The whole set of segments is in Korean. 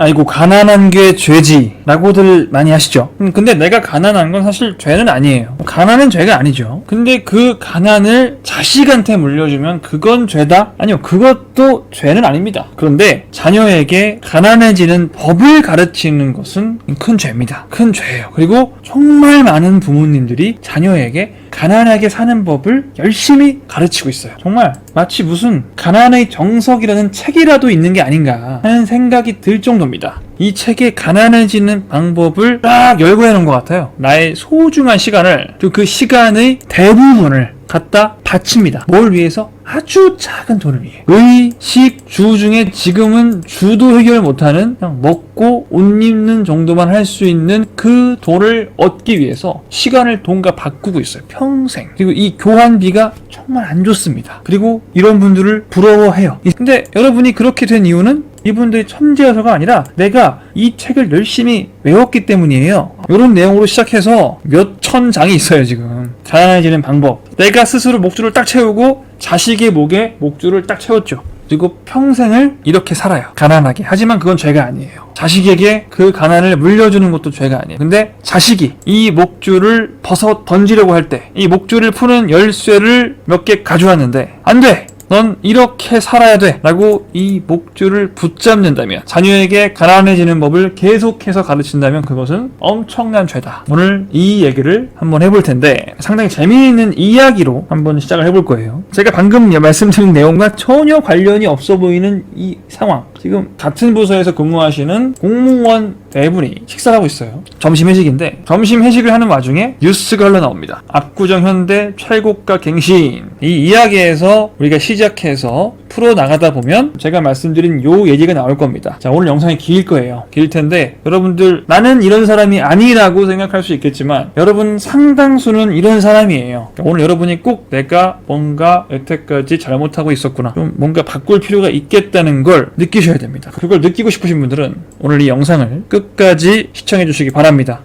아이고 가난한 게 죄지 라고들 많이 하시죠. 근데 내가 가난한 건 사실 죄는 아니에요. 가난은 죄가 아니죠. 근데 그 가난을 자식한테 물려주면 그건 죄다? 아니요, 그것도 죄는 아닙니다. 그런데 자녀에게 가난해지는 법을 가르치는 것은 큰 죄입니다. 큰 죄예요. 그리고 정말 많은 부모님들이 자녀에게 가난하게 사는 법을 열심히 가르치고 있어요. 정말 마치 무슨 가난의 정석이라는 책이라도 있는 게 아닌가 하는 생각이 들 정도입니다. 이 책에 가난해지는 방법을 딱 열고 해놓은 것 같아요. 나의 소중한 시간을, 그 시간의 대부분을 갖다 바칩니다. 뭘 위해서? 아주 작은 돈을 위해. 의식 주 중에 지금은 주도 해결 못하는 그냥 먹고 옷 입는 정도만 할 수 있는 그 돈을 얻기 위해서 시간을 돈과 바꾸고 있어요. 평생. 그리고 이 교환비가 정말 안 좋습니다. 그리고 이런 분들을 부러워해요. 근데 여러분이 그렇게 된 이유는 이분들이 천재여서가 아니라 내가 이 책을 열심히 외웠기 때문이에요. 이런 내용으로 시작해서 몇 천 장이 있어요. 지금 가난해지는 방법. 내가 스스로 목줄을 딱 채우고 자식의 목에 목줄을 딱 채웠죠. 그리고 평생을 이렇게 살아요. 가난하게. 하지만 그건 죄가 아니에요. 자식에게 그 가난을 물려주는 것도 죄가 아니에요. 근데 자식이 이 목줄을 벗어 던지려고 할 때 이 목줄을 푸는 열쇠를 몇 개 가져왔는데 안 돼! 넌 이렇게 살아야 돼 라고 이 목줄을 붙잡는다면, 자녀에게 가난해지는 법을 계속해서 가르친다면 그것은 엄청난 죄다. 오늘 이 얘기를 한번 해볼 텐데 상당히 재미있는 이야기로 한번 시작을 해볼 거예요. 제가 방금 말씀드린 내용과 전혀 관련이 없어 보이는 이 상황, 지금 같은 부서에서 근무하시는 공무원 네 분이 식사를 하고 있어요. 점심 회식인데 점심 회식을 하는 와중에 뉴스가 흘러나옵니다. 압구정 현대 최고가 갱신. 이 이야기에서 우리가 시작해서 풀어나가다 보면 제가 말씀드린 요 얘기가 나올 겁니다. 자, 오늘 영상이 길 거예요. 길 텐데 여러분들 나는 이런 사람이 아니라고 생각할 수 있겠지만 여러분 상당수는 이런 사람이에요. 그러니까 오늘 여러분이 꼭 내가 뭔가 여태까지 잘못하고 있었구나, 좀 뭔가 바꿀 필요가 있겠다는 걸 느끼셔야 됩니다. 그걸 느끼고 싶으신 분들은 오늘 이 영상을 끝까지 시청해 주시기 바랍니다.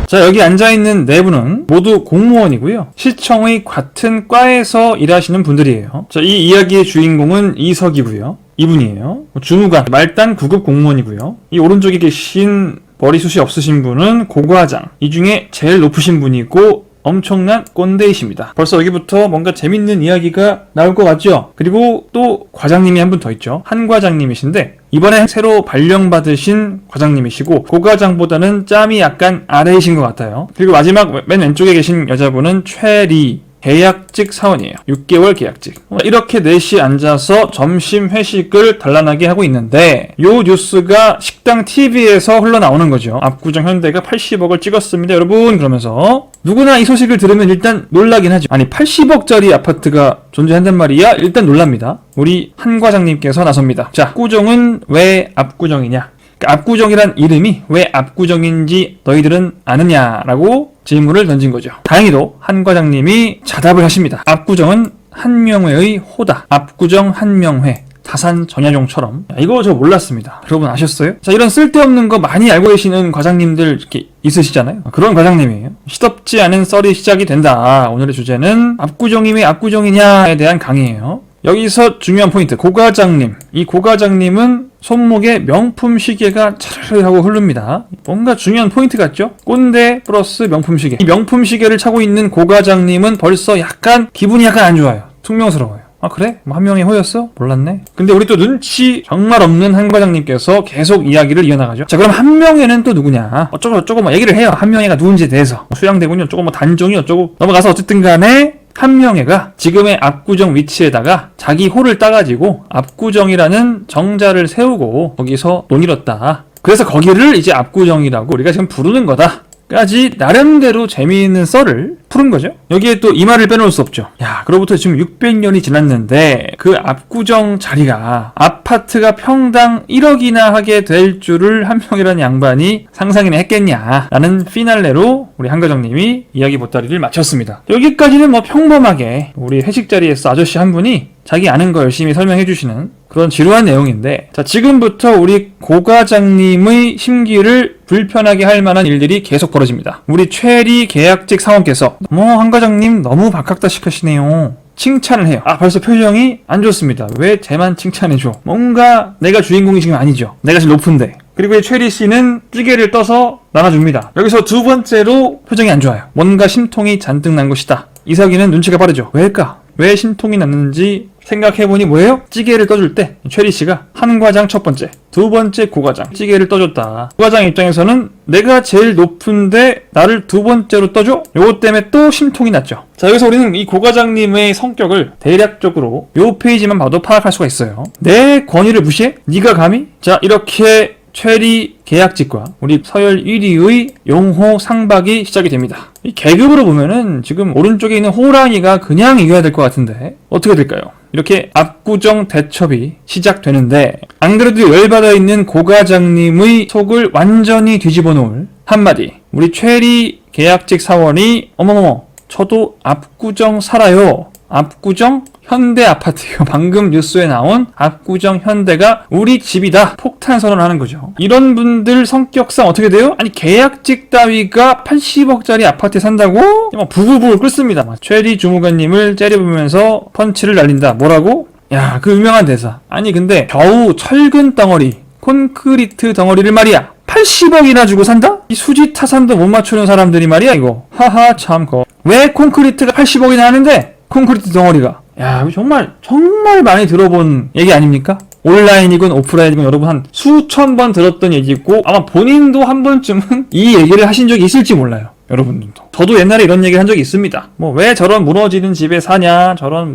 자, 여기 앉아있는 네 분은 모두 공무원이고요. 시청의 같은 과에서 일하시는 분들이에요. 자, 이 이야기의 주인공은 이석이고요. 이분이에요. 주무관, 말단 9급 공무원이고요. 이 오른쪽에 계신 머리숱이 없으신 분은 고과장. 이 중에 제일 높으신 분이고 엄청난 꼰대이십니다. 벌써 여기부터 뭔가 재밌는 이야기가 나올 것 같죠? 그리고 또 과장님이 한 분 더 있죠. 한 과장님이신데 이번에 새로 발령받으신 과장님이시고 고과장보다는 짬이 약간 아래이신 것 같아요. 그리고 마지막 맨 왼쪽에 계신 여자분은 최리, 계약직 사원이에요. 6개월 계약직. 이렇게 넷이 앉아서 점심 회식을 단란하게 하고 있는데 요 뉴스가 식당 TV에서 흘러나오는 거죠. 압구정 현대가 80억을 찍었습니다 여러분, 그러면서 누구나 이 소식을 들으면 일단 놀라긴 하죠. 아니 80억짜리 아파트가 존재한단 말이야? 일단 놀랍니다. 우리 한 과장님께서 나섭니다. 자, 압구정은 왜 압구정이냐? 압구정이란 이름이 왜 압구정인지 너희들은 아느냐라고 질문을 던진 거죠. 다행히도 한 과장님이 자답을 하십니다. 압구정은 한명회의 호다. 압구정 한명회. 다산 전야종처럼. 이거 저 몰랐습니다. 여러분 아셨어요? 자, 이런 쓸데없는 거 많이 알고 계시는 과장님들 이렇게 있으시잖아요. 그런 과장님이에요. 시덥지 않은 썰이 시작이 된다. 오늘의 주제는 압구정이 왜 압구정이냐에 대한 강의예요. 여기서 중요한 포인트, 고과장님. 이 고과장님은 손목에 명품 시계가 차르르 하고 흐릅니다. 뭔가 중요한 포인트 같죠? 꼰대 플러스 명품 시계. 이 명품 시계를 차고 있는 고과장님은 벌써 약간 기분이 약간 안 좋아요. 퉁명스러워요. 아, 그래? 뭐 한 명이 호였어? 몰랐네. 근데 우리 또 눈치 정말 없는 한 과장님께서 계속 이야기를 이어나가죠. 자, 그럼 한 명에는 또 누구냐? 어쩌고 저쩌고 뭐 얘기를 해요. 한 명이가 누군지에 대해서. 수양대군이 어쩌고 뭐 단종이 어쩌고 넘어가서 어쨌든 간에 한명회가 지금의 압구정 위치에다가 자기 호를 따가지고 압구정이라는 정자를 세우고 거기서 논이뤘다. 그래서 거기를 이제 압구정이라고 우리가 지금 부르는 거다 까지 나름대로 재미있는 썰을 푸른 거죠. 여기에 또 이 말을 빼놓을 수 없죠. 야, 그로부터 지금 600년이 지났는데 그 압구정 자리가 아파트가 평당 1억이나 하게 될 줄을 한명이라는 양반이 상상이나 했겠냐 라는 피날레로 우리 한과장님이 이야기 보따리를 마쳤습니다. 여기까지는 뭐 평범하게 우리 회식 자리에서 아저씨 한 분이 자기 아는 거 열심히 설명해 주시는 그런 지루한 내용인데, 자, 지금부터 우리 고과장님의 심기를 불편하게 할 만한 일들이 계속 벌어집니다. 우리 최리 계약직 사원께서 한 과장님 너무 박학다식하시네요. 칭찬을 해요. 벌써 표정이 안 좋습니다. 왜 쟤만 칭찬해줘? 뭔가 내가 주인공이 지금 아니죠. 내가 제일 높은데. 그리고 이 최리 씨는 찌개를 떠서 나눠줍니다. 여기서 두 번째로 표정이 안 좋아요. 뭔가 심통이 잔뜩 난 것이다. 이석이는 눈치가 빠르죠. 왜일까? 왜 심통이 났는지 생각해보니 뭐예요? 찌개를 떠줄 때 최리 씨가 한 과장 첫 번째, 두 번째 고과장 찌개를 떠줬다. 고과장 입장에서는 내가 제일 높은데 나를 두 번째로 떠줘? 요것 때문에 또 심통이 났죠. 자, 여기서 우리는 이 고과장님의 성격을 대략적으로 요 페이지만 봐도 파악할 수가 있어요. 내 권위를 무시해? 네가 감히? 자, 이렇게 최리 계약직과 우리 서열 1위의 용호 상박이 시작이 됩니다. 이 계급으로 보면은 지금 오른쪽에 있는 호랑이가 그냥 이겨야 될 것 같은데 어떻게 될까요? 이렇게 압구정 대첩이 시작되는데 안 그래도 열받아 있는 고과장님의 속을 완전히 뒤집어 놓을 한마디. 우리 최리 계약직 사원이 어머머머 저도 압구정 살아요. 압구정 현대 아파트요. 방금 뉴스에 나온 압구정 현대가 우리 집이다. 폭탄 선언을 하는 거죠. 이런 분들 성격상 어떻게 돼요? 아니 계약직 따위가 80억짜리 아파트에 산다고? 부글부글 끓습니다. 최리 주무관님을 째려보면서 펀치를 날린다. 뭐라고? 야, 그 유명한 대사. 아니 근데 겨우 철근 덩어리, 콘크리트 덩어리를 말이야 80억이나 주고 산다? 이 수지 타산도 못 맞추는 사람들이 말이야 이거. 하하 참 왜 콘크리트가 80억이나 하는데? 콘크리트 덩어리가. 야, 정말 많이 들어본 얘기 아닙니까? 온라인이건 오프라인이건 여러분 한 수천 번 들었던 얘기고 아마 본인도 한 번쯤은 이 얘기를 하신 적이 있을지 몰라요. 여러분들도. 저도 옛날에 이런 얘기를 한 적이 있습니다. 왜 저런 무너지는 집에 사냐? 저런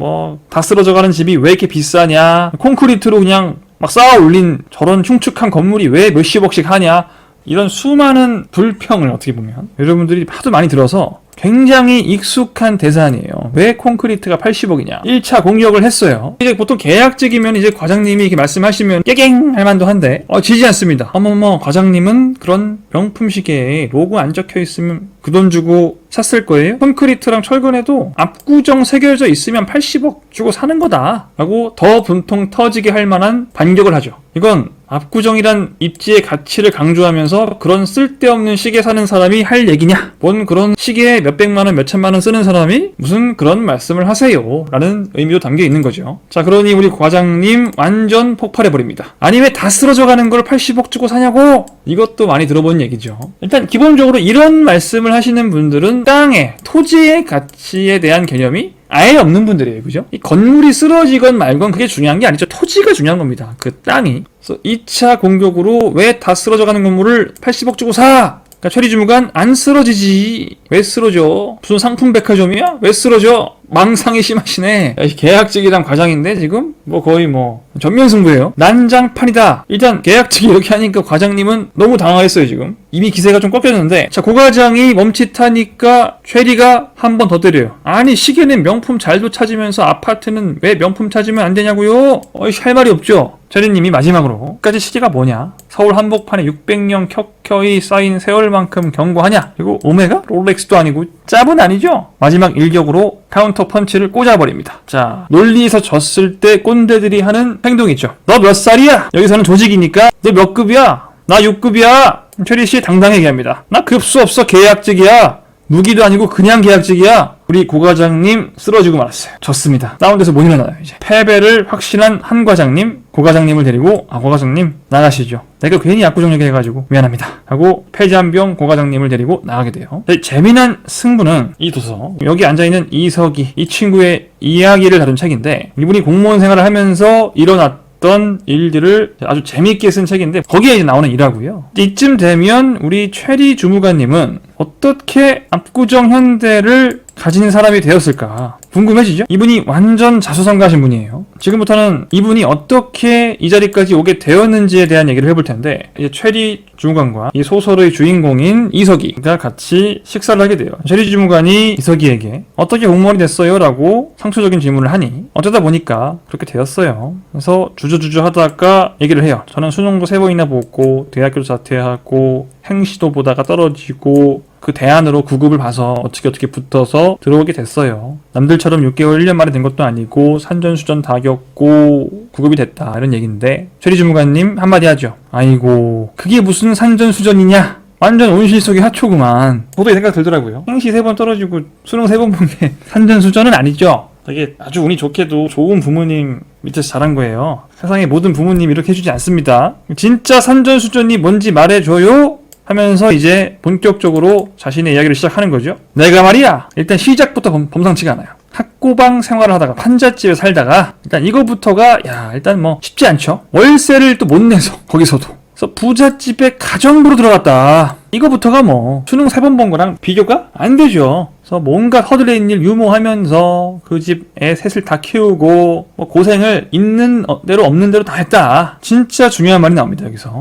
다 쓰러져가는 집이 왜 이렇게 비싸냐? 콘크리트로 그냥 막 쌓아 올린 저런 흉측한 건물이 왜 몇십억씩 하냐? 이런 수많은 불평을 어떻게 보면 여러분들이 하도 많이 들어서 굉장히 익숙한 대사안이에요. 왜 콘크리트가 80억이냐? 1차 공격을 했어요. 이제 보통 계약직이면 이제 과장님이 이렇게 말씀하시면 깨갱 할 만도 한데 지지 않습니다. 어머머 과장님은 그런 명품 시계에 로고 안 적혀 있으면 그 돈 주고 샀을 거예요? 콘크리트랑 철근에도 압구정 새겨져 있으면 80억 주고 사는 거다 라고 더 분통 터지게 할 만한 반격을 하죠. 이건 압구정이란 입지의 가치를 강조하면서 그런 쓸데없는 시계 사는 사람이 할 얘기냐? 뭔 그런 시계에 몇백만원 몇천만원 쓰는 사람이 무슨 그런 말씀을 하세요 라는 의미도 담겨 있는 거죠. 자, 그러니 우리 과장님 완전 폭발해버립니다. 아니 왜 다 쓰러져 가는 걸 80억 주고 사냐고? 이것도 많이 들어본 얘기죠. 일단 기본적으로 이런 말씀을 하시는 분들은 땅의 토지의 가치에 대한 개념이 아예 없는 분들이에요. 그죠? 이 건물이 쓰러지건 말건 그게 중요한 게 아니죠. 토지가 중요한 겁니다. 그 땅이. 그래서 2차 공격으로 왜 다 쓰러져가는 건물을 80억 주고 사? 그러니까 최리 주무관 안 쓰러지지. 왜 쓰러져? 무슨 상품 백화점이야? 왜 쓰러져? 망상이 심하시네. 계약직이랑 과장인데 지금 거의 전면 승부예요. 난장판이다. 일단 계약직이 이렇게 하니까 과장님은 너무 당황했어요. 지금 이미 기세가 좀 꺾였는데 자, 고과장이 멈칫하니까 최리가 한 번 더 때려요. 아니 시계는 명품 잘도 찾으면서 아파트는 왜 명품 찾으면 안 되냐고요? 할 말이 없죠. 최리님이 마지막으로 끝까지 시계가 뭐냐? 서울 한복판에 600년 켜켜이 쌓인 세월만큼 견고하냐? 그리고 오메가? 롤렉스도 아니고 짭은 아니죠? 마지막 일격으로 카운터 펀치를 꽂아버립니다. 자, 논리에서 졌을 때 꼰대들이 하는 행동이 있죠. 너 몇 살이야? 여기서는 조직이니까 너 몇 급이야? 나 6급이야. 최리씨 당당히 얘기합니다. 나 급수 없어. 계약직이야. 무기도 아니고 그냥 계약직이야. 우리 고과장님 쓰러지고 말았어요. 졌습니다. 다운돼서 못 일어나요. 이제 패배를 확신한 한 과장님, 고과장님을 데리고 고과장님 나가시죠. 내가 괜히 압구정 얘기해가지고 미안합니다 하고 폐잔병 고과장님을 데리고 나가게 돼요. 재미난 승부는 이 도서, 여기 앉아있는 이석이, 이 친구의 이야기를 다룬 책인데 이분이 공무원 생활을 하면서 일어났던 일들을 아주 재미있게 쓴 책인데 거기에 이제 나오는 일하고요. 이쯤 되면 우리 최리 주무관님은 어떻게 압구정 현대를 가진 사람이 되었을까 궁금해지죠? 이분이 완전 자수성가하신 분이에요. 지금부터는 이분이 어떻게 이 자리까지 오게 되었는지에 대한 얘기를 해볼 텐데 이제 최리 주무관과 이 소설의 주인공인 이석이가 같이 식사를 하게 돼요. 최리 주무관이 이석이에게 어떻게 공무원이 됐어요? 라고 상투적인 질문을 하니 어쩌다 보니까 그렇게 되었어요. 그래서 주저주저 하다가 얘기를 해요. 저는 수능도 3번이나 보고 대학교도 자퇴하고 행시도 보다가 떨어지고 그 대안으로 9급을 봐서 어떻게 붙어서 들어오게 됐어요. 남들처럼 6개월 1년 만에 된 것도 아니고 산전수전 다 겪고 9급이 됐다 이런 얘기인데 최리 주무관님 한마디 하죠. 아이고 그게 무슨 산전수전이냐? 완전 온실 속의 하초구만. 저도 이 생각 들더라고요. 행시 3번 떨어지고 수능 3번 본 게 산전수전은 아니죠. 되게 아주 운이 좋게도 좋은 부모님 밑에서 자란 거예요. 세상의 모든 부모님이 이렇게 해주지 않습니다. 진짜 산전수전이 뭔지 말해줘요 하면서 이제 본격적으로 자신의 이야기를 시작하는 거죠. 내가 말이야, 일단 시작부터 범상치가 않아요. 학고방 생활을 하다가 판잣집에 살다가 일단 이거부터가 일단 뭐 쉽지 않죠. 월세를 또 못 내서 거기서도 그래서 부잣집에 가정부로 들어갔다. 이거부터가 뭐 수능 3번 본 거랑 비교가 안 되죠. 그래서 뭔가 허드렛 일 유모하면서 그 집 애 셋을 다 키우고 뭐 고생을 있는 대로 없는 대로 다 했다. 진짜 중요한 말이 나옵니다 여기서.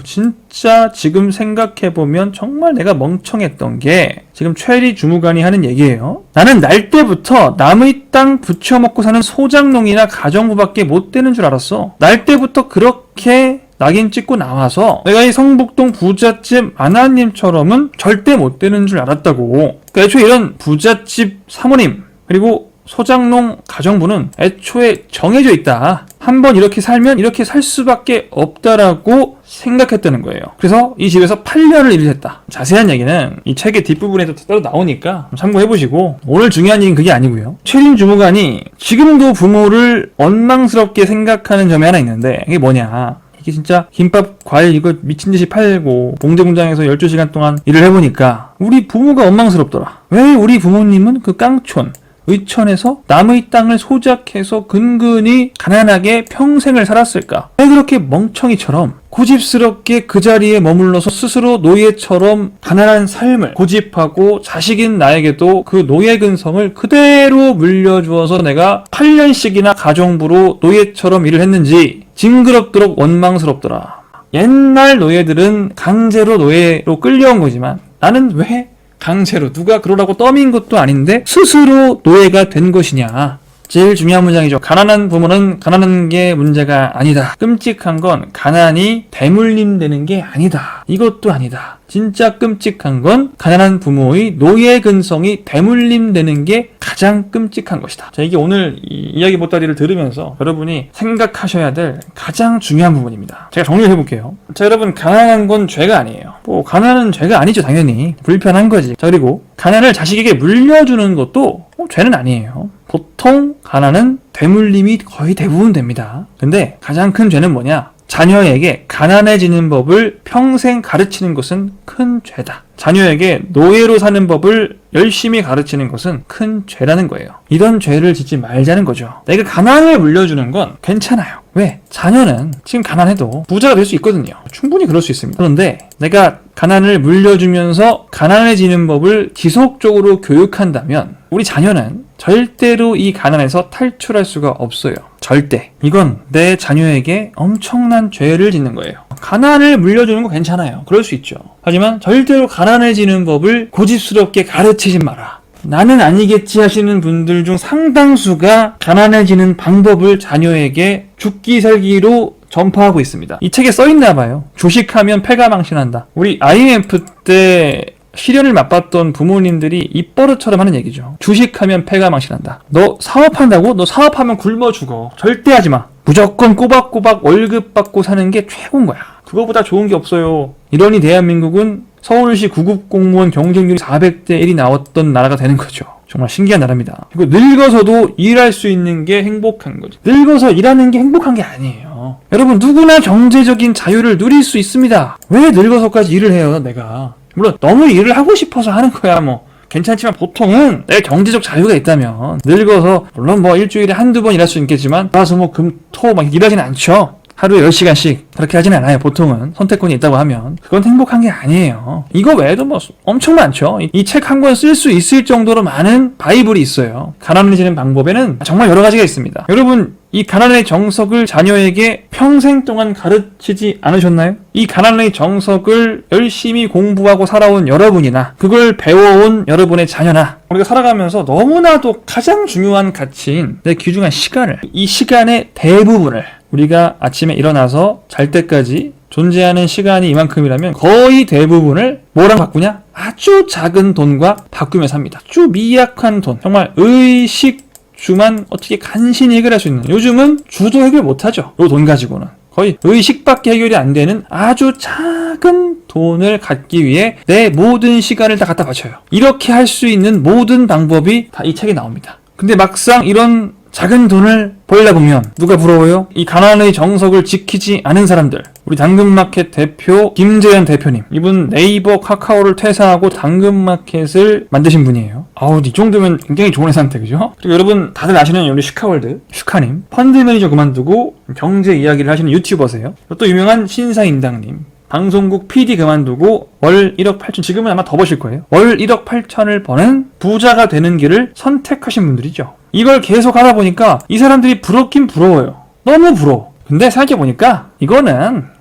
진짜 지금 생각해보면 정말 내가 멍청했던 게 지금 최리 주무관이 하는 얘기예요. 나는 날 때부터 남의 땅 부쳐먹고 사는 소장농이나 가정부밖에 못 되는 줄 알았어. 날 때부터 그렇게 낙인 찍고 나와서 내가 이 성북동 부잣집 아나님처럼은 절대 못 되는 줄 알았다고. 그러니까 애초에 이런 부잣집 사모님 그리고 소장농 가정부는 애초에 정해져 있다. 한번 이렇게 살면 이렇게 살 수밖에 없다라고 생각했다는 거예요. 그래서 이 집에서 8년을 일을 했다. 자세한 얘기는 이 책의 뒷부분에도 따로 나오니까 참고해보시고, 오늘 중요한 얘기는 그게 아니고요. 최린 주무관이 지금도 부모를 원망스럽게 생각하는 점이 하나 있는데 이게 뭐냐, 이게 진짜 김밥, 과일 이거 미친듯이 팔고 봉제 공장에서 12시간 동안 일을 해보니까 우리 부모가 원망스럽더라. 왜 우리 부모님은 그 깡촌 의천에서 남의 땅을 소작해서 근근히 가난하게 평생을 살았을까? 왜 그렇게 멍청이처럼 고집스럽게 그 자리에 머물러서 스스로 노예처럼 가난한 삶을 고집하고 자식인 나에게도 그 노예 근성을 그대로 물려주어서 내가 8년씩이나 가정부로 노예처럼 일을 했는지 징그럽도록 원망스럽더라. 옛날 노예들은 강제로 노예로 끌려온 거지만 나는 왜 강제로 누가 그러라고 떠민 것도 아닌데 스스로 노예가 된 것이냐. 제일 중요한 문장이죠. 가난한 부모는 가난한 게 문제가 아니다. 끔찍한 건 가난이 대물림 되는 게 아니다. 이것도 아니다. 진짜 끔찍한 건 가난한 부모의 노예 근성이 대물림 되는 게 가장 끔찍한 것이다. 자, 이게 오늘 이 이야기 보따리를 들으면서 여러분이 생각하셔야 될 가장 중요한 부분입니다. 제가 정리를 해볼게요. 자, 여러분, 가난한 건 죄가 아니에요. 가난은 죄가 아니죠, 당연히. 불편한 거지. 자, 그리고 가난을 자식에게 물려주는 것도 죄는 아니에요. 보통 가난은 되물림이 거의 대부분 됩니다. 근데 가장 큰 죄는 뭐냐? 자녀에게 가난해지는 법을 평생 가르치는 것은 큰 죄다. 자녀에게 노예로 사는 법을 열심히 가르치는 것은 큰 죄라는 거예요. 이런 죄를 짓지 말자는 거죠. 내가 가난을 물려주는 건 괜찮아요. 왜? 자녀는 지금 가난해도 부자가 될 수 있거든요. 충분히 그럴 수 있습니다. 그런데 내가 가난을 물려주면서 가난해지는 법을 지속적으로 교육한다면 우리 자녀는 절대로 이 가난에서 탈출할 수가 없어요. 절대. 이건 내 자녀에게 엄청난 죄를 짓는 거예요. 가난을 물려주는 거 괜찮아요. 그럴 수 있죠. 하지만 절대로 가난해지는 법을 고집스럽게 가르치지 마라. 나는 아니겠지 하시는 분들 중 상당수가 가난해지는 방법을 자녀에게 죽기 살기로 전파하고 있습니다. 이 책에 써있나 봐요. 주식하면 패가 망신한다. 우리 IMF 때 시련을 맛봤던 부모님들이 입버릇처럼 하는 얘기죠. 주식하면 패가 망신한다. 너 사업한다고? 너 사업하면 굶어 죽어. 절대 하지 마. 무조건 꼬박꼬박 월급 받고 사는 게 최고인 거야. 그거보다 좋은 게 없어요. 이러니 대한민국은 서울시 구급 공무원 경쟁률이 400대 1이 나왔던 나라가 되는 거죠. 정말 신기한 나라입니다. 그리고 늙어서도 일할 수 있는 게 행복한 거죠. 늙어서 일하는 게 행복한 게 아니에요. 여러분, 누구나 경제적인 자유를 누릴 수 있습니다. 왜 늙어서까지 일을 해요, 내가? 물론 너무 일을 하고 싶어서 하는 거야 뭐 괜찮지만, 보통은 내가 경제적 자유가 있다면 늙어서 물론 뭐 일주일에 한두 번 일할 수 있겠지만 와서 뭐 금, 토 막 일하진 않죠. 하루에 10시간씩 그렇게 하진 않아요. 보통은 선택권이 있다고 하면. 그건 행복한 게 아니에요. 이거 외에도 뭐 엄청 많죠. 이 책 한 권 쓸 수 있을 정도로 많은 바이블이 있어요. 가난해지는 방법에는 정말 여러 가지가 있습니다. 여러분, 이 가난의 정석을 자녀에게 평생 동안 가르치지 않으셨나요? 이 가난의 정석을 열심히 공부하고 살아온 여러분이나 그걸 배워온 여러분의 자녀나 우리가 살아가면서 너무나도 가장 중요한 가치인 내 귀중한 시간을, 이 시간의 대부분을 우리가 아침에 일어나서 잘 때까지 존재하는 시간이 이만큼이라면 거의 대부분을 뭐랑 바꾸냐? 아주 작은 돈과 바꾸며 삽니다. 아주 미약한 돈, 정말 의식주만 어떻게 간신히 해결할 수 있는, 요즘은 주도 해결 못하죠. 요 돈 가지고는 거의 의식밖에 해결이 안 되는 아주 작은 돈을 갖기 위해 내 모든 시간을 다 갖다 바쳐요. 이렇게 할 수 있는 모든 방법이 다 이 책에 나옵니다. 근데 막상 이런 작은 돈을 벌다 보면 누가 부러워요? 이 가난의 정석을 지키지 않은 사람들. 우리 당근마켓 대표 김재현 대표님. 이분 네이버 카카오를 퇴사하고 당근마켓을 만드신 분이에요. 아우, 이 정도면 굉장히 좋은 회사인데, 그죠? 그리고 여러분 다들 아시는 우리 슈카월드, 슈카님. 펀드 매니저 그만두고 경제 이야기를 하시는 유튜버세요. 또 유명한 신사임당님. 방송국 PD 그만두고 월 1억 8천, 지금은 아마 더 버실 거예요. 월 1억 8천을 버는 부자가 되는 길을 선택하신 분들이죠. 이걸 계속 하다 보니까 이 사람들이 부럽긴 부러워요. 너무 부러워. 근데 생각해보니까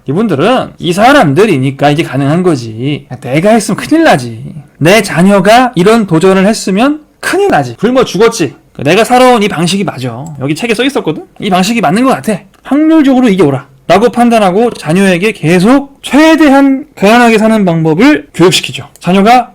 이분들은 이 사람들이니까 이게 가능한 거지. 내가 했으면 큰일 나지. 내 자녀가 이런 도전을 했으면 큰일 나지. 굶어 죽었지. 내가 살아온 이 방식이 맞아. 여기 책에 써 있었거든? 이 방식이 맞는 것 같아. 확률적으로 이게 옳아 라고 판단하고 자녀에게 계속 최대한 가난하게 사는 방법을 교육시키죠. 자녀가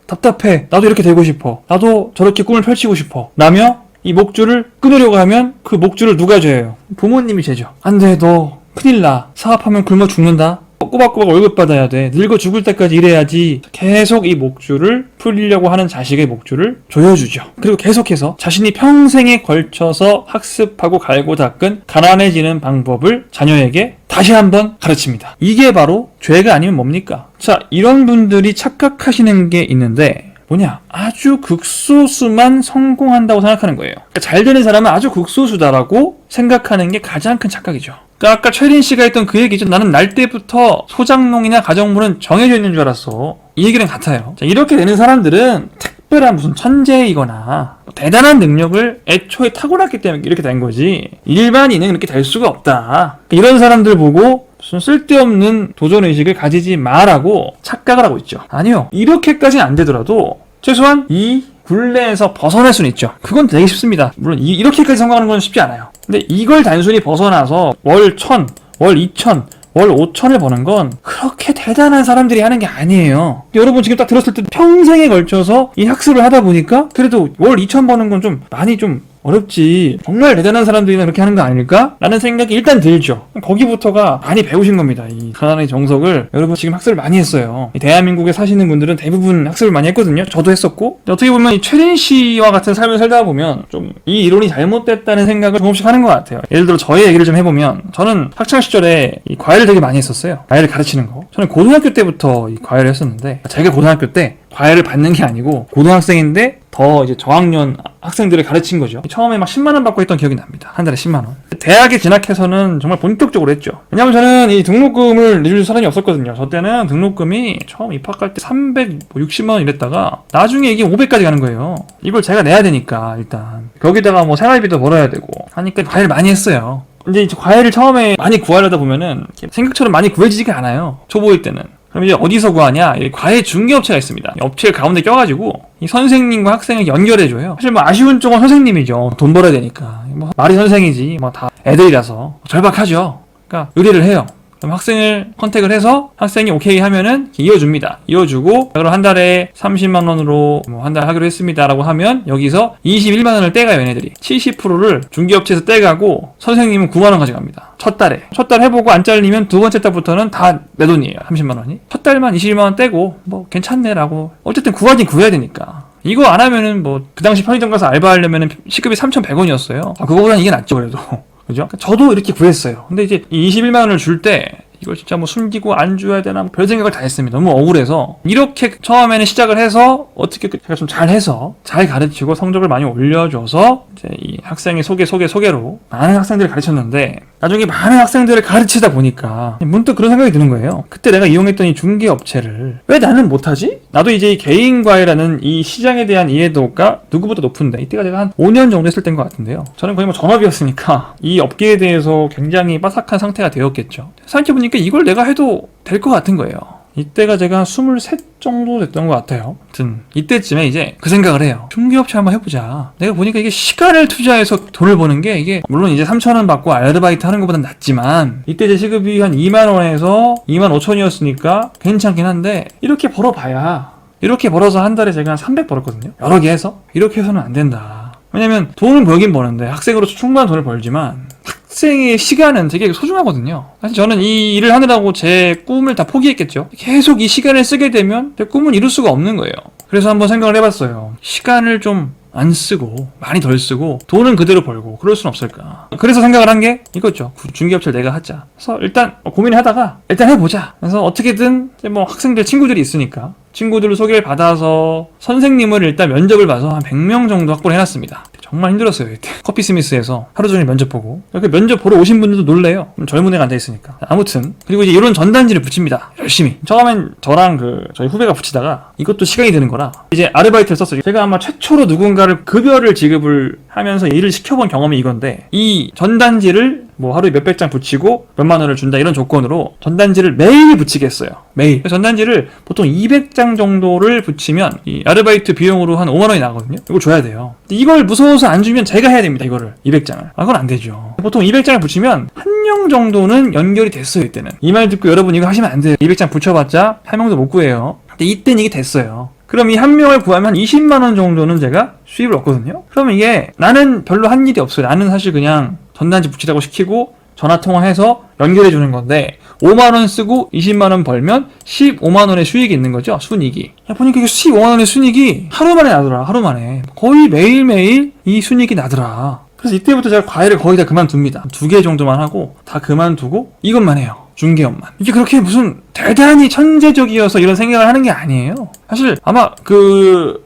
답답해. 나도 이렇게 되고 싶어. 나도 저렇게 꿈을 펼치고 싶어. 라며 이 목줄을 끊으려고 하면 그 목줄을 누가 죄요? 부모님이 죄죠. 안 돼, 너 큰일 나. 사업하면 굶어 죽는다. 꼬박꼬박 월급 받아야 돼. 늙어 죽을 때까지 일해야지. 계속 이 목줄을 풀리려고 하는 자식의 목줄을 조여주죠. 그리고 계속해서 자신이 평생에 걸쳐서 학습하고 갈고 닦은 가난해지는 방법을 자녀에게 다시 한번 가르칩니다. 이게 바로 죄가 아니면 뭡니까? 자, 이런 분들이 착각하시는 게 있는데 뭐냐? 아주 극소수만 성공한다고 생각하는 거예요. 그러니까 잘 되는 사람은 아주 극소수다라고 생각하는 게 가장 큰 착각이죠. 그러니까 아까 최린 씨가 했던 그 얘기죠. 나는 날 때부터 소장농이나 가정물은 정해져 있는 줄 알았어. 이 얘기랑 같아요. 자, 이렇게 되는 사람들은 특별한 무슨 천재이거나 대단한 능력을 애초에 타고났기 때문에 이렇게 된 거지. 일반인은 그렇게 될 수가 없다. 이런 사람들 보고 무슨 쓸데없는 도전의식을 가지지 마라고 착각을 하고 있죠. 아니요. 이렇게까지는 안 되더라도 최소한 이 굴레에서 벗어날 수는 있죠. 그건 되게 쉽습니다. 물론 이렇게까지 성공하는 건 쉽지 않아요. 근데 이걸 단순히 벗어나서 월 1,000, 월 2,000, 월 5,000을 버는 건 그렇게 대단한 사람들이 하는 게 아니에요. 여러분 지금 딱 들었을 때 평생에 걸쳐서 이 학습을 하다 보니까 그래도 월 2,000 버는 건 좀 많이 좀 어렵지. 정말 대단한 사람들이나 그렇게 하는 거 아닐까? 라는 생각이 일단 들죠. 거기부터가 많이 배우신 겁니다. 이 가난의 정석을 여러분 지금 학습을 많이 했어요. 이 대한민국에 사시는 분들은 대부분 학습을 많이 했거든요. 저도 했었고. 어떻게 보면 이 최린 씨와 같은 삶을 살다 보면 좀 이 이론이 잘못됐다는 생각을 조금씩 하는 것 같아요. 예를 들어 저의 얘기를 좀 해보면 저는 학창시절에 이 과외를 되게 많이 했었어요. 과외를 가르치는 거. 저는 고등학교 때부터 이 과외를 했었는데 제가 고등학교 때 과외를 받는 게 아니고 고등학생인데 더 이제 저학년 학생들을 가르친 거죠. 처음에 막 10만원 받고 했던 기억이 납니다. 한 달에 10만원. 대학에 진학해서는 정말 본격적으로 했죠. 왜냐면 저는 이 등록금을 내줄 사람이 없었거든요. 저 때는 등록금이 처음 입학할 때 360만원 이랬다가 나중에 이게 500까지 가는 거예요. 이걸 제가 내야 되니까 일단. 거기다가 뭐 생활비도 벌어야 되고 하니까 과외를 많이 했어요. 이제 과외를 처음에 많이 구하려다 보면은 생각처럼 많이 구해지지가 않아요. 초보일 때는. 그럼 이제 어디서 구하냐? 과외 중개업체가 있습니다. 업체 가운데 껴가지고 이 선생님과 학생을 연결해줘요. 사실 뭐 아쉬운 쪽은 선생님이죠. 돈 벌어야 되니까. 뭐 말이 선생이지. 뭐 다 애들이라서 절박하죠. 그러니까 의뢰를 해요. 그럼 학생을 컨택을 해서 학생이 오케이 하면은 이어줍니다. 이어주고 그럼 한 달에 30만 원으로 뭐 한 달 하기로 했습니다라고 하면 여기서 21만 원을 떼가요. 얘네들이 70%를 중개업체에서 떼가고 선생님은 9만 원 가져갑니다. 첫 달 해보고 안 잘리면 두 번째 달부터는 다 내 돈이에요. 30만 원이. 첫 달만 21만 원 떼고 뭐 괜찮네라고. 어쨌든 구하긴 구해야 되니까. 이거 안 하면은 뭐 그 당시 편의점 가서 알바하려면은 시급이 3,100원이었어요. 그거보다는 이게 낫죠 그래도. 그죠? 저도 이렇게 구했어요. 근데 이제 이 21만 원을 줄 때 이걸 진짜 뭐 숨기고 안 줘야 되나 뭐 별 생각을 다 했습니다. 너무 억울해서 이렇게 처음에는 시작을 해서 어떻게 제가 좀 잘해서 잘 가르치고 성적을 많이 올려줘서 이제 이 학생의 소개로 많은 학생들을 가르쳤는데 나중에 많은 학생들을 가르치다 보니까 문득 그런 생각이 드는 거예요. 그때 내가 이용했던 이 중개업체를 왜 나는 못하지? 나도 이제 이 개인과외라는 이 시장에 대한 이해도가 누구보다 높은데 이때가 제가 한 5년 정도 했을 때인 것 같은데요. 저는 거의 뭐 전업이었으니까 이 업계에 대해서 굉장히 빠삭한 상태가 되었겠죠. 생각해보니까 이걸 내가 해도 될 것 같은 거예요. 이때가 제가 한 23 정도 됐던 것 같아요. 아무튼 이때쯤에 이제 그 생각을 해요. 중개업체 한번 해보자. 내가 보니까 이게 시간을 투자해서 돈을 버는 게 이게 물론 이제 3,000원 받고 아르바이트 하는 것보단 낫지만 이때 제 시급이 한 2만 원에서 2만 5천이었으니까 괜찮긴 한데 이렇게 벌어봐야 이렇게 벌어서 한 달에 제가 한 300 벌었거든요. 여러 개 해서 이렇게 해서는 안 된다. 왜냐면 돈은 벌긴 버는데 학생으로서 충분한 돈을 벌지만 학생의 시간은 되게 소중하거든요. 사실 저는 이 일을 하느라고 제 꿈을 다 포기했겠죠. 계속 이 시간을 쓰게 되면 제 꿈은 이룰 수가 없는 거예요. 그래서 한번 생각을 해봤어요. 시간을 좀 안 쓰고 많이 덜 쓰고 돈은 그대로 벌고 그럴 순 없을까. 그래서 생각을 한 게 이거죠. 중개업체를 내가 하자. 그래서 일단 고민을 하다가 일단 해보자. 그래서 어떻게든 뭐 학생들 친구들이 있으니까 친구들로 소개를 받아서 선생님을 일단 면접을 봐서 한 100명 정도 확보를 해놨습니다. 정말 힘들었어요. 이때 커피 스미스에서 하루 종일 면접 보고. 그 면접 보러 오신 분들도 놀래요. 젊은 애가 앉아있으니까. 아무튼 그리고 이제 이런 전단지를 붙입니다. 열심히. 처음엔 저랑 저희 후배가 붙이다가 이것도 시간이 드는 거라 이제 아르바이트를 썼어요. 제가 아마 최초로 누군가를 급여를 지급을 하면서 일을 시켜본 경험이 이건데, 이 전단지를 뭐 하루에 몇백 장 붙이고 몇만 원을 준다 이런 조건으로 전단지를 매일 붙이게 했어요. 매일. 전단지를 보통 200장 정도를 붙이면 이 아르바이트 비용으로 한 5만 원이 나거든요. 이걸 줘야 돼요. 이걸 무서워서 안 주면 제가 해야 됩니다. 이거를 200장을. 그건 안 되죠. 보통 200장을 붙이면 한 명 정도는 연결이 됐어요. 이때는. 이 말 듣고 여러분 이거 하시면 안 돼요. 200장 붙여봤자 한 명도 못 구해요. 근데 이때는 이게 됐어요. 그럼 이 한 명을 구하면 한 20만 원 정도는 제가 수입을 얻거든요. 그러면 이게 나는 별로 한 일이 없어요. 나는 사실 그냥 전단지 붙이라고 시키고 전화 통화해서 연결해 주는 건데 5만 원 쓰고 20만 원 벌면 15만 원의 수익이 있는 거죠. 순이익이. 보니까 이게 15만 원의 순이익이 하루 만에 나더라. 하루 만에. 거의 매일매일 이 순이익이 나더라. 그래서 이때부터 제가 과외를 거의 다 그만둡니다. 2개 정도만 하고 다 그만두고 이것만 해요. 중개업만. 이게 그렇게 무슨 대단히 천재적이어서 이런 생각을 하는 게 아니에요. 사실 아마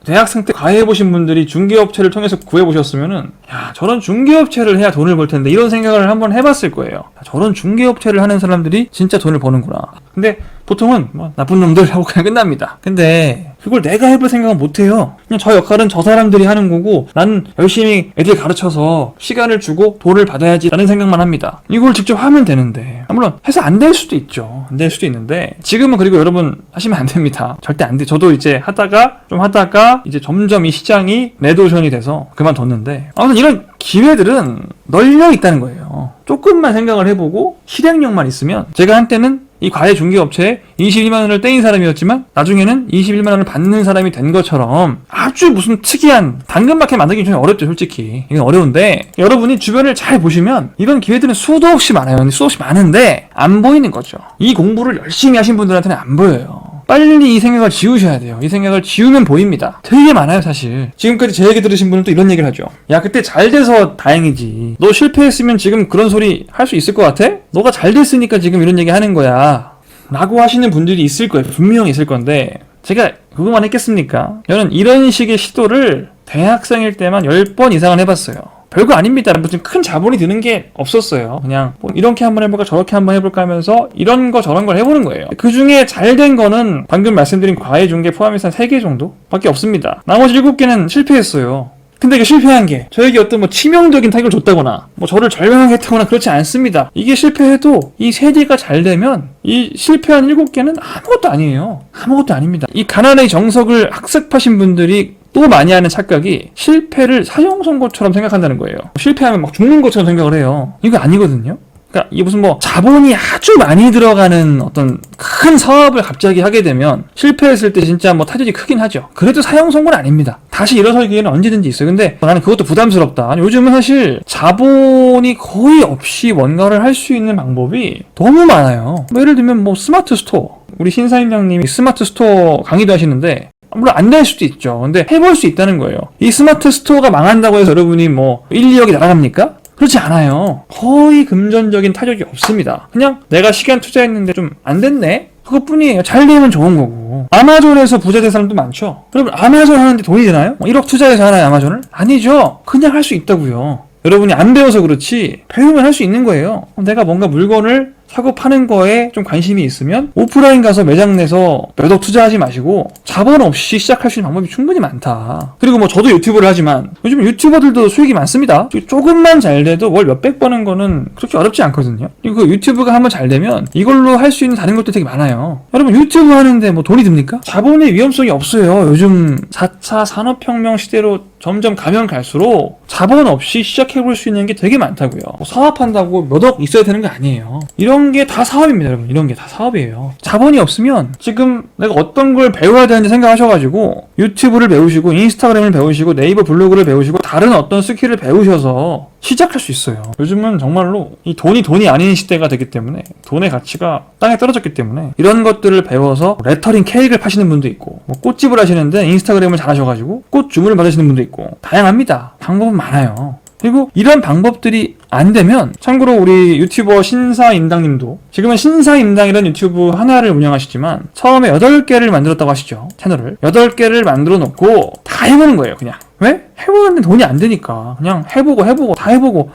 대학생 때 과외해보신 분들이 중개업체를 통해서 구해보셨으면은 야, 저런 중개업체를 해야 돈을 벌 텐데 이런 생각을 한번 해봤을 거예요. 저런 중개업체를 하는 사람들이 진짜 돈을 버는구나. 근데 보통은 뭐 나쁜 놈들 하고 그냥 끝납니다. 근데 그걸 내가 해볼 생각은 못해요. 그냥 저 역할은 저 사람들이 하는 거고 나는 열심히 애들 가르쳐서 시간을 주고 돈을 받아야지 라는 생각만 합니다. 이걸 직접 하면 되는데 물론 해서 안 될 수도 있죠. 안 될 수도 있는데 지금은 그리고 여러분 하시면 안 됩니다. 절대 안 돼. 저도 이제 하다가 이제 점점 이 시장이 레드오션이 돼서 그만뒀는데 아무튼 이런 기회들은 널려 있다는 거예요. 조금만 생각을 해보고 실행력만 있으면 제가 한때는 이 과외 중개업체에 21만 원을 떼인 사람이었지만 나중에는 21만 원을 받는 사람이 된 것처럼 아주 무슨 특이한 당근마켓 만들기 좀 어렵죠. 솔직히 이건 어려운데 여러분이 주변을 잘 보시면 이런 기회들은 수도 없이 많아요. 수도 없이 많은데 안 보이는 거죠. 이 공부를 열심히 하신 분들한테는 안 보여요. 빨리 이 생각을 지우셔야 돼요. 이 생각을 지우면 보입니다. 되게 많아요 사실. 지금까지 제 얘기 들으신 분은 또 이런 얘기를 하죠. 야 그때 잘 돼서 다행이지. 너 실패했으면 지금 그런 소리 할 수 있을 것 같아? 너가 잘 됐으니까 지금 이런 얘기 하는 거야 라고 하시는 분들이 있을 거예요. 분명히 있을 건데 제가 그거만 했겠습니까? 저는 이런 식의 시도를 대학생일 때만 10번 이상은 해봤어요. 별거 아닙니다. 무슨 큰 자본이 드는 게 없었어요. 그냥 뭐 이렇게 한번 해볼까 저렇게 한번 해볼까 하면서 이런 거 저런 걸 해보는 거예요. 그 중에 잘 된 거는 방금 말씀드린 과외 중개 포함해서 한 3개 정도 밖에 없습니다. 나머지 7개는 실패했어요. 근데 이게 실패한 게 저에게 어떤 뭐 치명적인 타격을 줬다거나 뭐 저를 절망하게 했다거나 그렇지 않습니다. 이게 실패해도 이 3개가 잘 되면 이 실패한 7개는 아무것도 아니에요. 아무것도 아닙니다. 이 가난의 정석을 학습하신 분들이 또 많이 하는 착각이 실패를 사형 선고처럼 생각한다는 거예요. 실패하면 막 죽는 것처럼 생각을 해요. 이거 아니거든요. 그러니까 이게 무슨 뭐 자본이 아주 많이 들어가는 어떤 큰 사업을 갑자기 하게 되면 실패했을 때 진짜 뭐 타격이 크긴 하죠. 그래도 사형 선고는 아닙니다. 다시 일어설 기회는 언제든지 있어요. 근데 나는 그것도 부담스럽다. 아니, 요즘은 사실 자본이 거의 없이 뭔가를 할 수 있는 방법이 너무 많아요. 뭐 예를 들면 뭐 스마트 스토어. 우리 신사임당님이 스마트 스토어 강의도 하시는데 물론 안 될 수도 있죠. 근데 해볼 수 있다는 거예요. 이 스마트 스토어가 망한다고 해서 여러분이 뭐 1, 2억이 날아갑니까? 그렇지 않아요. 거의 금전적인 타격이 없습니다. 그냥 내가 시간 투자했는데 좀 안 됐네? 그것뿐이에요. 잘 되면 좋은 거고. 아마존에서 부자 된 사람도 많죠. 여러분 아마존 하는데 돈이 되나요? 1억 투자해서 하나요 아마존을? 아니죠. 그냥 할 수 있다고요. 여러분이 안 배워서 그렇지 배우면 할 수 있는 거예요. 내가 뭔가 물건을 사고 파는 거에 좀 관심이 있으면 오프라인 가서 매장 내서 몇억 투자하지 마시고 자본 없이 시작할 수 있는 방법이 충분히 많다. 그리고 뭐 저도 유튜브를 하지만 요즘 유튜버들도 수익이 많습니다. 조금만 잘 돼도 월 몇백 버는 거는 그렇게 어렵지 않거든요. 그리고 유튜브가 한번 잘 되면 이걸로 할 수 있는 다른 것도 되게 많아요. 여러분 유튜브 하는데 뭐 돈이 듭니까? 자본의 위험성이 없어요. 요즘 4차 산업혁명 시대로 점점 가면 갈수록 자본 없이 시작해볼 수 있는 게 되게 많다고요. 뭐 사업한다고 몇억 있어야 되는 거 아니에요. 이런 게 다 사업입니다, 여러분. 이런 게 다 사업이에요. 자본이 없으면 지금 내가 어떤 걸 배워야 되는지 생각하셔가지고 유튜브를 배우시고 인스타그램을 배우시고 네이버 블로그를 배우시고 다른 어떤 스킬을 배우셔서 시작할 수 있어요. 요즘은 정말로 이 돈이 아닌 시대가 되기 때문에 돈의 가치가 땅에 떨어졌기 때문에 이런 것들을 배워서 레터링 케이크를 파시는 분도 있고 뭐 꽃집을 하시는데 인스타그램을 잘하셔가지고 꽃 주문을 받으시는 분도 있고 다양합니다. 방법은 많아요. 그리고 이런 방법들이 안 되면 참고로 우리 유튜버 신사임당님도 지금은 신사임당이라는 유튜브 하나를 운영하시지만 처음에 8개를 만들었다고 하시죠. 채널을 8개를 만들어 놓고 다 해보는 거예요. 그냥 왜? 해보는데 돈이 안 되니까 그냥 해보고 다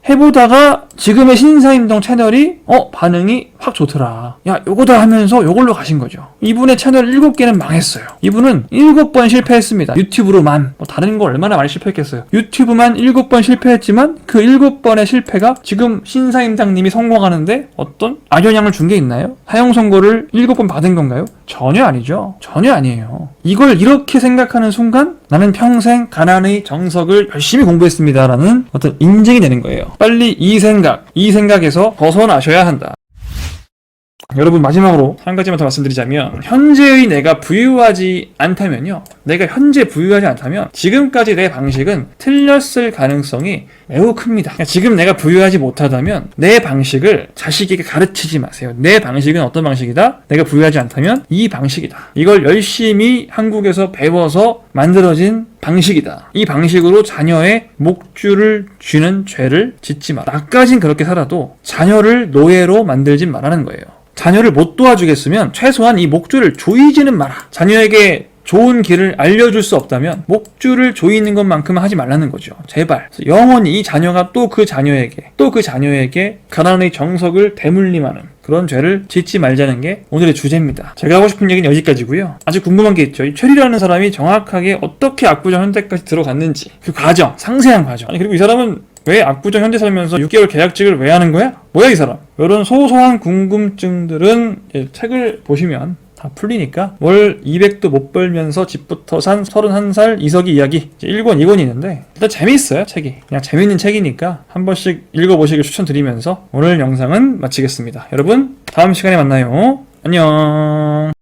해보다가 지금의 신사임당 채널이 반응이 확 좋더라. 야 요거다 하면서 요걸로 가신 거죠. 이분의 채널 7개는 망했어요. 이분은 7번 실패했습니다. 유튜브로만. 뭐 다른 거 얼마나 많이 실패했겠어요. 유튜브만 7번 실패했지만 그 7번의 실패가 지금 신사임당님이 성공하는데 어떤 악영향을 준 게 있나요? 사형 선고를 7번 받은 건가요? 전혀 아니죠. 전혀 아니에요. 이걸 이렇게 생각하는 순간 나는 평생 가난의 정석을 열심히 공부했습니다라는 어떤 인증이 되는 거예요. 빨리 이 생각에서 벗어나셔야 한다. 여러분 마지막으로 한 가지만 더 말씀드리자면 현재의 내가 부유하지 않다면요. 내가 현재 부유하지 않다면 지금까지 내 방식은 틀렸을 가능성이 매우 큽니다. 지금 내가 부유하지 못하다면 내 방식을 자식에게 가르치지 마세요. 내 방식은 어떤 방식이다? 내가 부유하지 않다면 이 방식이다. 이걸 열심히 한국에서 배워서 만들어진 방식이다. 이 방식으로 자녀의 목줄을 쥐는 죄를 짓지 마라. 나까진 그렇게 살아도 자녀를 노예로 만들진 말라는 거예요. 자녀를 못 도와주겠으면 최소한 이 목줄을 조이지는 마라. 자녀에게 좋은 길을 알려줄 수 없다면 목줄을 조이는 것만큼은 하지 말라는 거죠. 제발. 영원히 이 자녀가 또 그 자녀에게 가난의 정석을 대물림하는 그런 죄를 짓지 말자는 게 오늘의 주제입니다. 제가 하고 싶은 얘기는 여기까지고요. 아직 궁금한 게 있죠. 이 최리라는 사람이 정확하게 어떻게 압구정 현대까지 들어갔는지 그 과정, 상세한 과정. 아니 그리고 이 사람은 왜 압구정 현대 살면서 6개월 계약직을 왜 하는 거야? 뭐야 이 사람? 이런 소소한 궁금증들은 책을 보시면 다 풀리니까 월 200도 못 벌면서 집부터 산 31살 이석이 이야기 1권, 2권이 있는데 일단 재미있어요 책이. 그냥 재미있는 책이니까 한 번씩 읽어보시길 추천드리면서 오늘 영상은 마치겠습니다. 여러분 다음 시간에 만나요. 안녕.